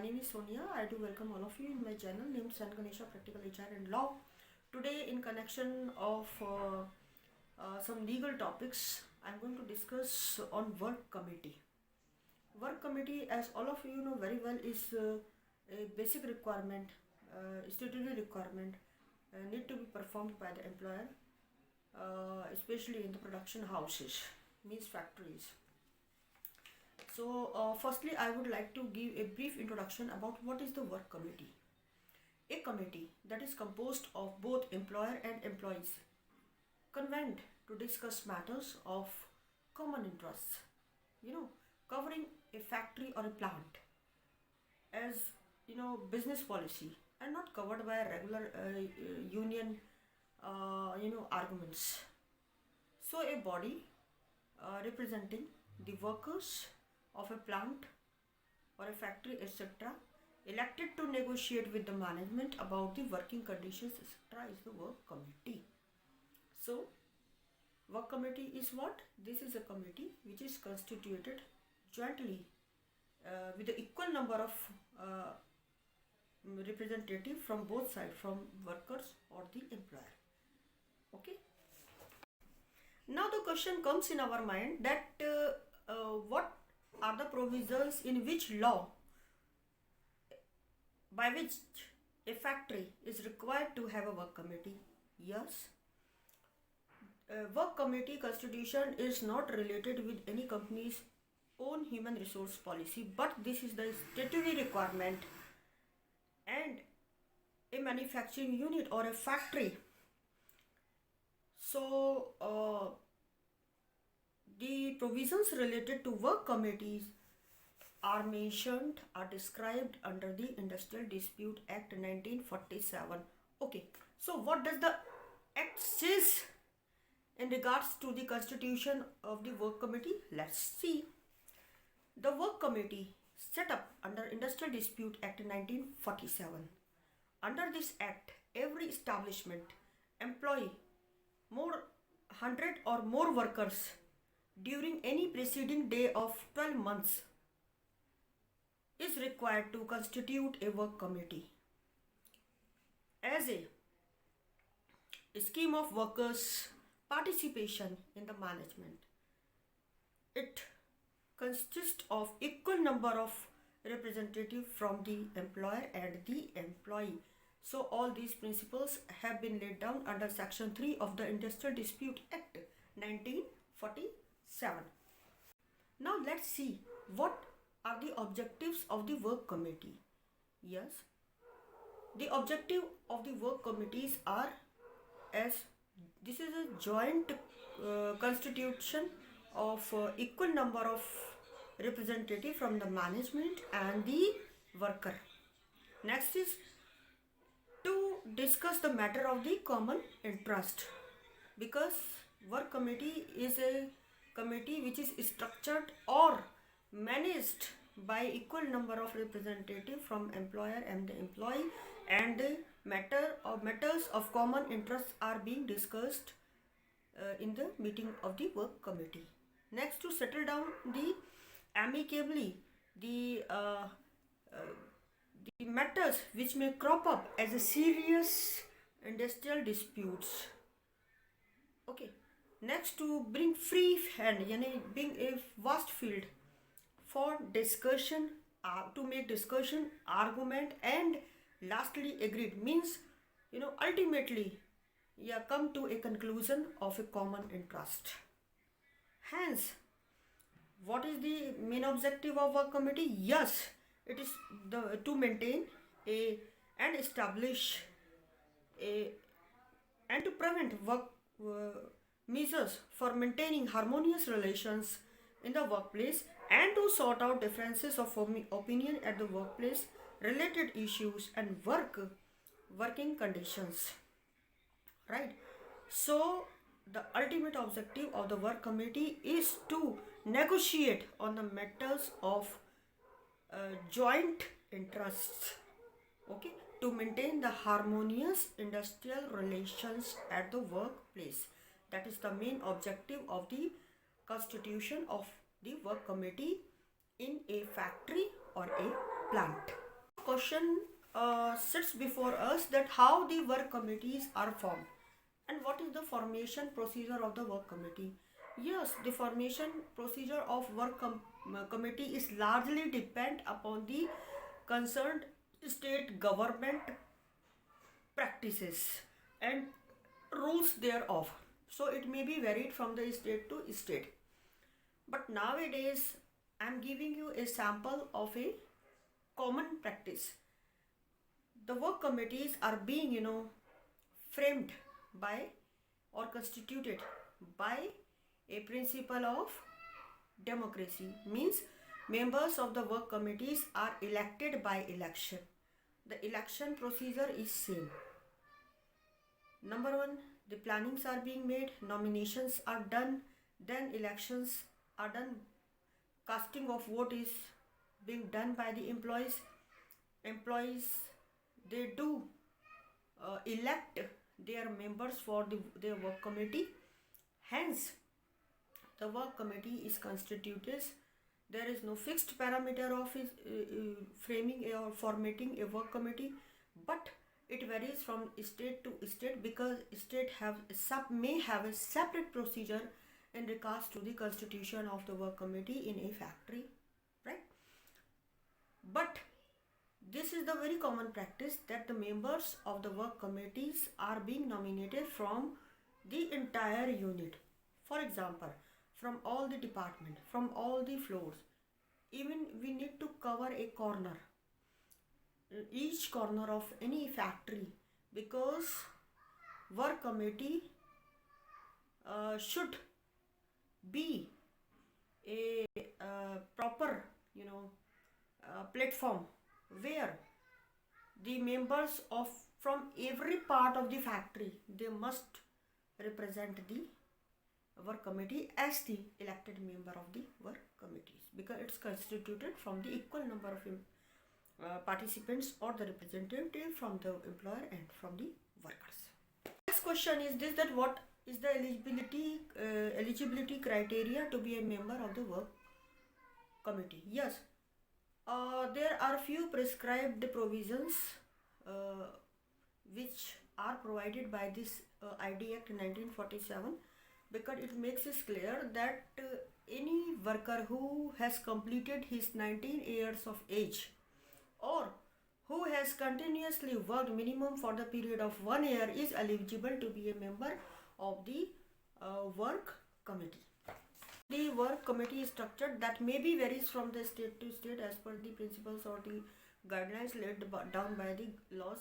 name is Sonia. I do welcome all of you in my channel named San Ganesha Practical HR and Law. Today, in connection of some legal topics, I am going to discuss on work committee. Work committee, as all of you know very well, is a basic requirement, statutory requirement, need to be performed by the employer, especially in the production houses, means factories. So, firstly, I would like to give a brief introduction about what is the work committee. A committee that is composed of both employer and employees convened to discuss matters of common interests, covering a factory or a plant as, business policy and not covered by regular union, arguments. So, a body representing the workers of a plant or a factory, etc., elected to negotiate with the management about the working conditions, etc., is the work committee. So, work committee is what? This is a committee which is constituted jointly with the equal number of representative from both sides, from workers or the employer. Okay. Now the question comes in our mind that what are the provisions in which law by which a factory is required to have a work committee? Yes, work committee constitution is not related with any company's own human resource policy, but this is the statutory requirement, and a manufacturing unit or a factory. So the provisions related to work committees are described under the Industrial Dispute Act 1947. Okay, so what does the act says in regards to the constitution of the work committee? Let's see. The work committee set up under Industrial Dispute Act 1947. Under this act, every establishment employ 100 or more workers during any preceding day of 12 months is required to constitute a work committee as a scheme of workers' participation in the management. It consists of equal number of representatives from the employer and the employee. So all these principles have been laid down under Section 3 of the Industrial Dispute Act 1947. Now let's see what are the objectives of the work committee. Yes, the objective of the work committees are, as this is a joint constitution of equal number of representatives from the management and the worker. Next is to discuss the matter of the common interest, because work committee is a committee which is structured or managed by equal number of representatives from employer and the employee, and the matters of common interest are being discussed in the meeting of the work committee. Next, to settle down the amicably the matters which may crop up as a serious industrial disputes. Okay. Next, to bring free hand, bring a vast field for discussion, to make discussion, argument, and lastly agreed, means ultimately come to a conclusion of a common interest. Hence, what is the main objective of work committee? Yes, it is to maintain and establish and to prevent work measures for maintaining harmonious relations in the workplace, and to sort out differences of opinion at the workplace, related issues, and working conditions. Right. So the ultimate objective of the work committee is to negotiate on the matters of joint interests. Okay, to maintain the harmonious industrial relations at the workplace. That is the main objective of the constitution of the work committee in a factory or a plant. question sits before us that how the work committees are formed and what is the formation procedure of the work committee. Yes, the formation procedure of committee is largely depend upon the concerned state government practices and rules thereof. So it may be varied from the state to state. But nowadays I am giving you a sample of a common practice. The work committees are being, framed by or constituted by a principle of democracy. Means members of the work committees are elected by election. The election procedure is same. Number one, the plannings are being made, nominations are done, then elections are done, casting of vote is being done by the employees. They do elect their members for their work committee. Hence, the work committee is constituted. There is no fixed parameter of framing or formatting a work committee, but it varies from state to state because state may have a separate procedure in regards to the constitution of the work committee in a factory, right? But this is the very common practice that the members of the work committees are being nominated from the entire unit. For example, from all the department, from all the floors. Even we need to cover a corner, each corner of any factory, because work committee should be a proper platform where the members of from every part of the factory, they must represent the work committee as the elected member of the work committees, because it's constituted from the equal number of participants or the representative from the employer and from the workers. Next question is this, that what is the eligibility criteria to be a member of the work committee? Yes, there are few prescribed provisions which are provided by this ID Act 1947, because it makes it clear that any worker who has completed his 19 years of age or who has continuously worked minimum for the period of 1 year is eligible to be a member of the work committee. The work committee is structured that maybe varies from the state to state as per the principles or the guidelines laid down by the laws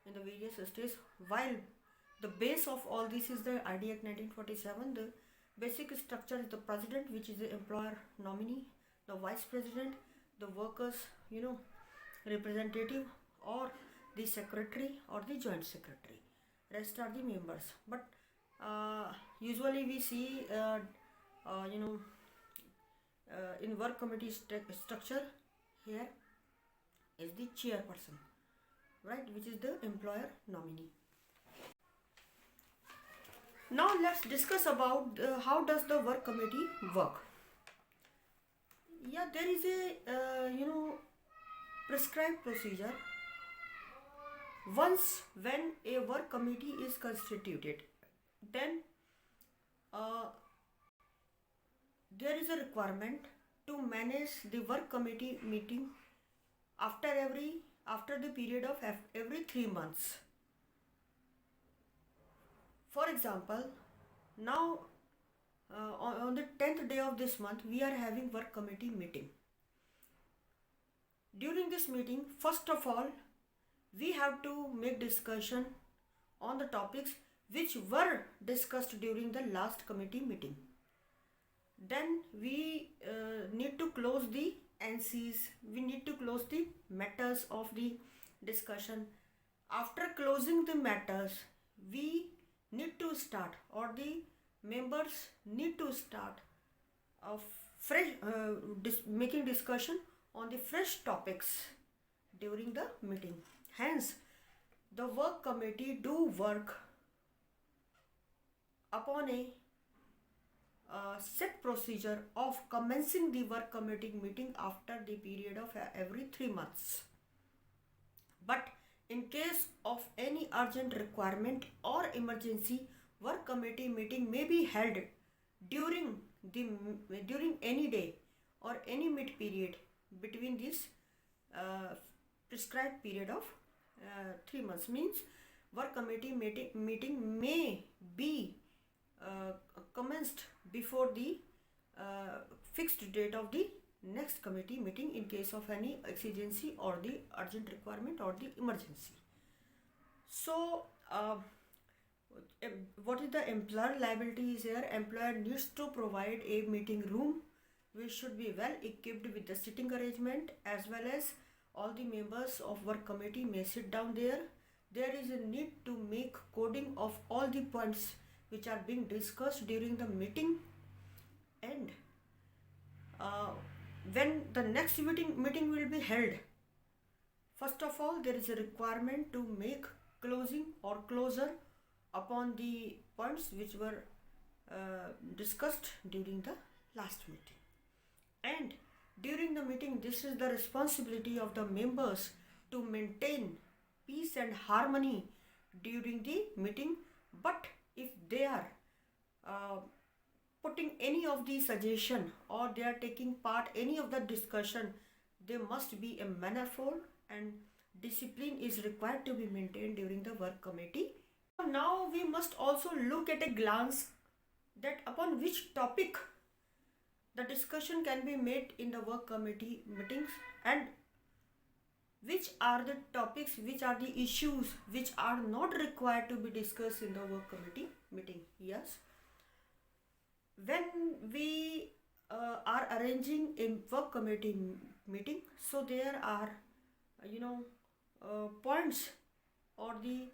in the various states. While the base of all this is the ID Act 1947, the basic structure is the president, which is the employer nominee, the vice president, the workers, representative, or the secretary or the joint secretary. Rest are the members. But usually we see in work committee structure, here is the chairperson, right, which is the employer nominee. Now let's discuss about how does the work committee work. Yeah, there is a prescribed procedure. Once when a work committee is constituted, then there is a requirement to manage the work committee meeting after the period of every 3 months. For example, now on the 10th day of this month, we are having work committee meeting. During this meeting, first of all, we have to make discussion on the topics which were discussed during the last committee meeting. Then we need to close the NCs, we need to close the matters of the discussion. After closing the matters, we need to start, or the members need to start making discussion on the fresh topics during the meeting. Hence, the work committee do work upon a set procedure of commencing the work committee meeting after the period of every 3 months. But in case of any urgent requirement or emergency, work committee meeting may be held during the during any day or any mid period between this uh, prescribed period of 3 months. Means work committee meeting may be uh, commenced before the fixed date of the next committee meeting in case of any exigency or the urgent requirement or the emergency. So what is the employer liability is here? Employer needs to provide a meeting room which should be well equipped with the sitting arrangement, as well as all the members of work committee may sit down there. There is a need to make coding of all the points which are being discussed during the meeting, and uh, when the next meeting will be held, first of all there is a requirement to make closing or closure upon the points which were discussed during the last meeting. And during the meeting, this is the responsibility of the members to maintain peace and harmony during the meeting. But if they are uh, putting any of the suggestion or they are taking part any of the discussion, there must be a manifold and discipline is required to be maintained during the work committee. Now we must also look at a glance that upon which topic the discussion can be made in the work committee meetings, and which are the topics, which are the issues which are not required to be discussed in the work committee meeting. Yes, when we are arranging a work committee meeting, so there are points or the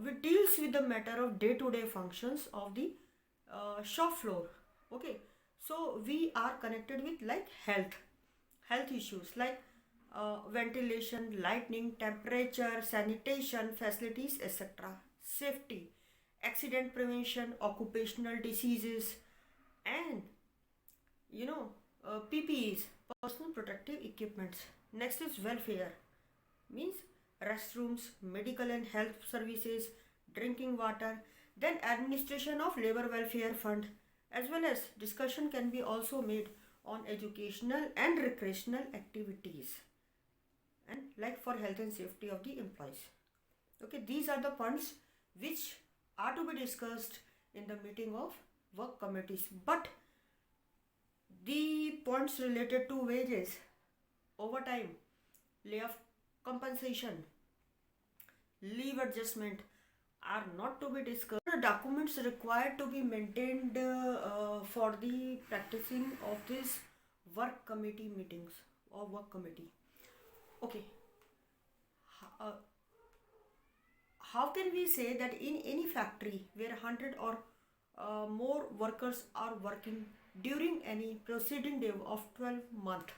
which deals with the matter of day-to-day functions of the shop floor. Okay, so we are connected with like health issues like ventilation, lighting, temperature, sanitation facilities, etc., safety, accident prevention, occupational diseases, and PPEs, personal protective equipments. Next is welfare, means restrooms, medical and health services, drinking water, then administration of labor welfare fund, as well as discussion can be also made on educational and recreational activities, and like for health and safety of the employees. Okay, these are the points which are to be discussed in the meeting of work committees. But the points related to wages, overtime, layoff compensation, leave adjustment are not to be discussed. The documents required to be maintained for the practicing of this work committee meetings or work committee. Okay, uh, how can we say that in any factory where 100 or more workers are working during any preceding day of 12 month,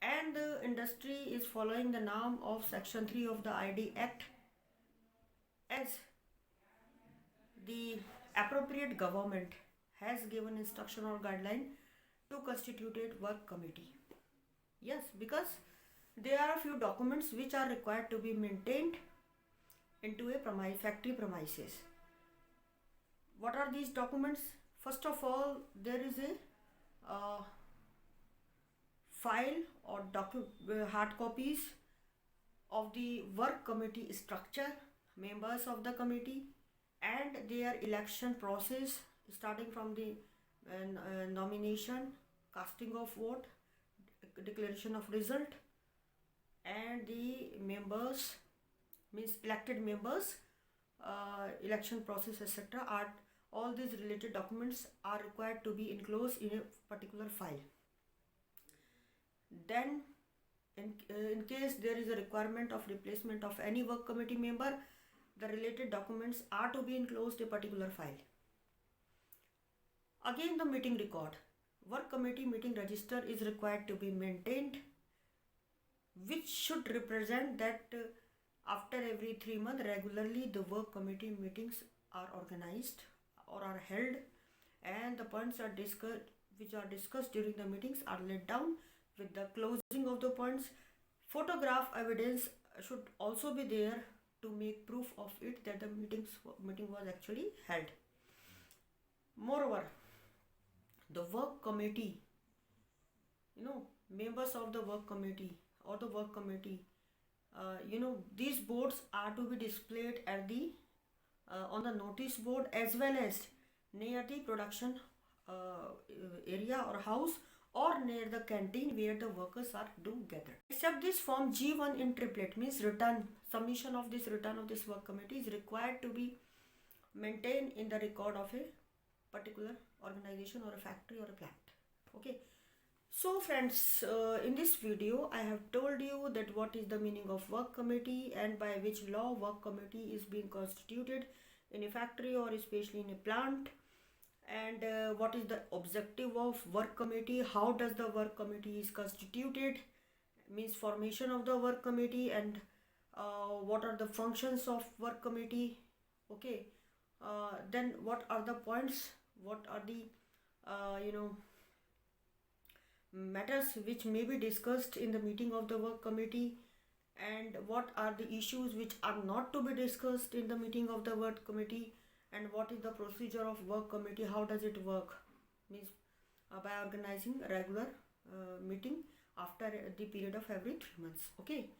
and the industry is following the norm of section 3 of the ID Act, as the appropriate government has given instruction or guideline to constitute a work committee. Yes, because there are a few documents which are required to be maintained into a factory premises. What are these documents? First of all, there is a file or hard copies of the work committee structure, members of the committee, and their election process, starting from the nomination, casting of vote, declaration of result, and the members, means elected members, election process, etc. are all these related documents are required to be enclosed in a particular file. Then in case there is a requirement of replacement of any work committee member, the related documents are to be enclosed a particular file. Again, the meeting record, work committee meeting register is required to be maintained, which should represent that after every 3 months regularly the work committee meetings are organized or are held, and the points are discussed which are discussed during the meetings are laid down with the closing of the points, photograph evidence should also be there to make proof of it that the meeting was actually held. Moreover, the work committee, members of the work committee or the work committee, these boards are to be displayed at the on the notice board as well as near the production area or house or near the canteen where the workers are to gather. Except this form G1 in triplet means return submission of this return of this work committee is required to be maintained in the record of a particular organization or a factory or a plant. Okay. So friends, in this video I have told you that what is the meaning of work committee and by which law work committee is being constituted in a factory or especially in a plant, and what is the objective of work committee, how does the work committee is constituted, means formation of the work committee, and what are the functions of work committee. Okay, then what are the points, what are the matters which may be discussed in the meeting of the work committee, and what are the issues which are not to be discussed in the meeting of the work committee, and what is the procedure of work committee, how does it work, means by organizing a regular meeting after the period of every 3 months. Okay,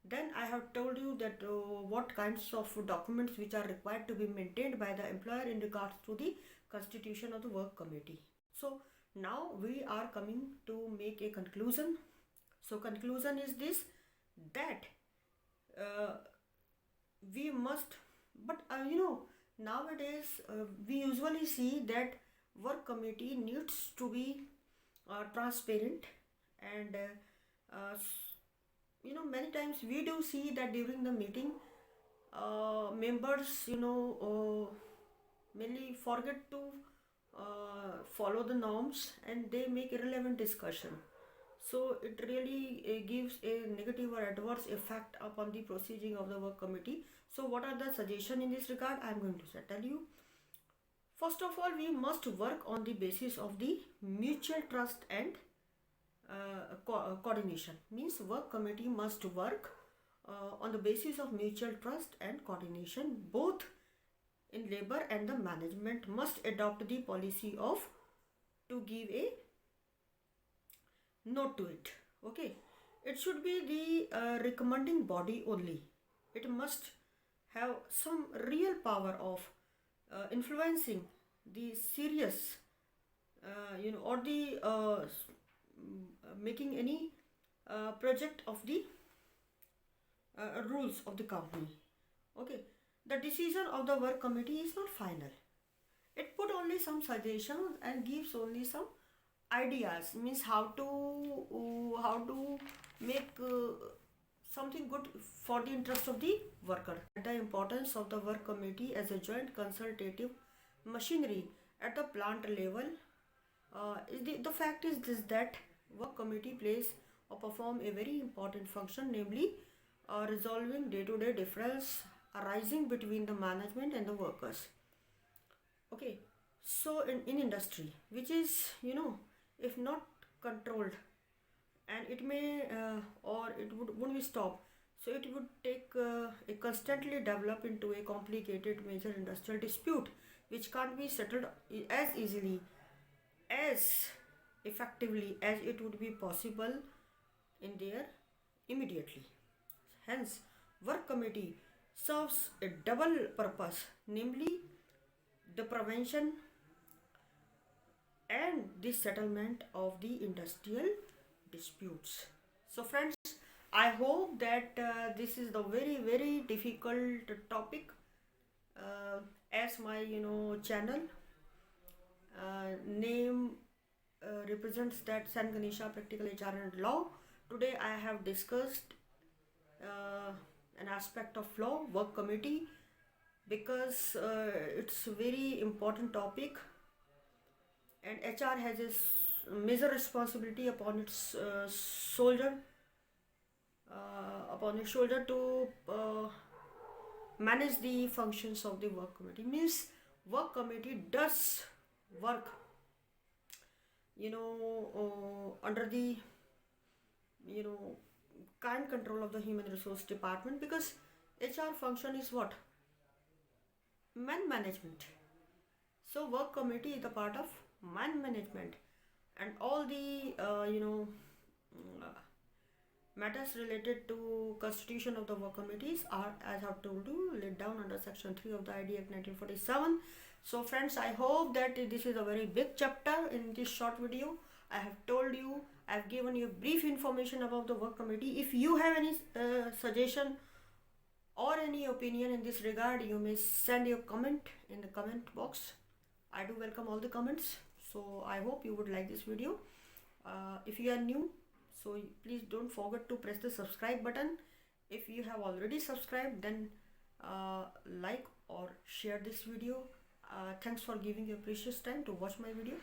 then I have told you that what kinds of documents which are required to be maintained by the employer in regards to the constitution of the work committee. So now we are coming to make a conclusion. So conclusion is this, that we must, but nowadays we usually see that work committee needs to be transparent, and many times we do see that during the meeting members mainly forget to follow the norms and they make irrelevant discussion. So it really gives a negative or adverse effect upon the proceeding of the work committee. So what are the suggestions in this regard? I am going to tell you. First of all, we must work on the basis of the mutual trust and coordination. Means work committee must work on the basis of mutual trust and coordination. Both in labor and the management must adopt the policy of to give a note to it. Okay, it should be the recommending body only. It must have some real power of influencing the serious or the making any project of the rules of the company. Okay, the decision of the work committee is not final. It put only some suggestions and gives only some ideas, means how to make something good for the interest of the worker. The importance of the work committee as a joint consultative machinery at the plant level, the fact is this, that work committee plays or perform a very important function, namely resolving day-to-day difference arising between the management and the workers. Okay, so in industry, which is if not controlled, and it may or it won't be stopped, so it would take a constantly develop into a complicated major industrial dispute which can't be settled as easily, as effectively as it would be possible in there immediately. Hence, work committee serves a double purpose, namely the prevention and the settlement of the industrial disputes. So friends, I hope that this is the very difficult topic, as my channel name represents that San Ganesha Practical HR and Law. Today I have discussed an aspect of law, work committee, because it's a very important topic, and HR has a major responsibility upon its shoulder to manage the functions of the work committee. Means work committee does work under the can't control of the human resource department, because HR function is what? Man management. So work committee is the part of man management, and all the matters related to constitution of the work committees are, as I've told you, laid down under section 3 of the ID Act 1947. So friends, I hope that this is a very big chapter in this short video. I have told you, I've given you brief information about the work committee. If you have any suggestion or any opinion in this regard, you may send your comment in the comment box. I do welcome all the comments. So I hope you would like this video. If you are new, so please don't forget to press the subscribe button. If you have already subscribed, then like or share this video. Thanks for giving your precious time to watch my video.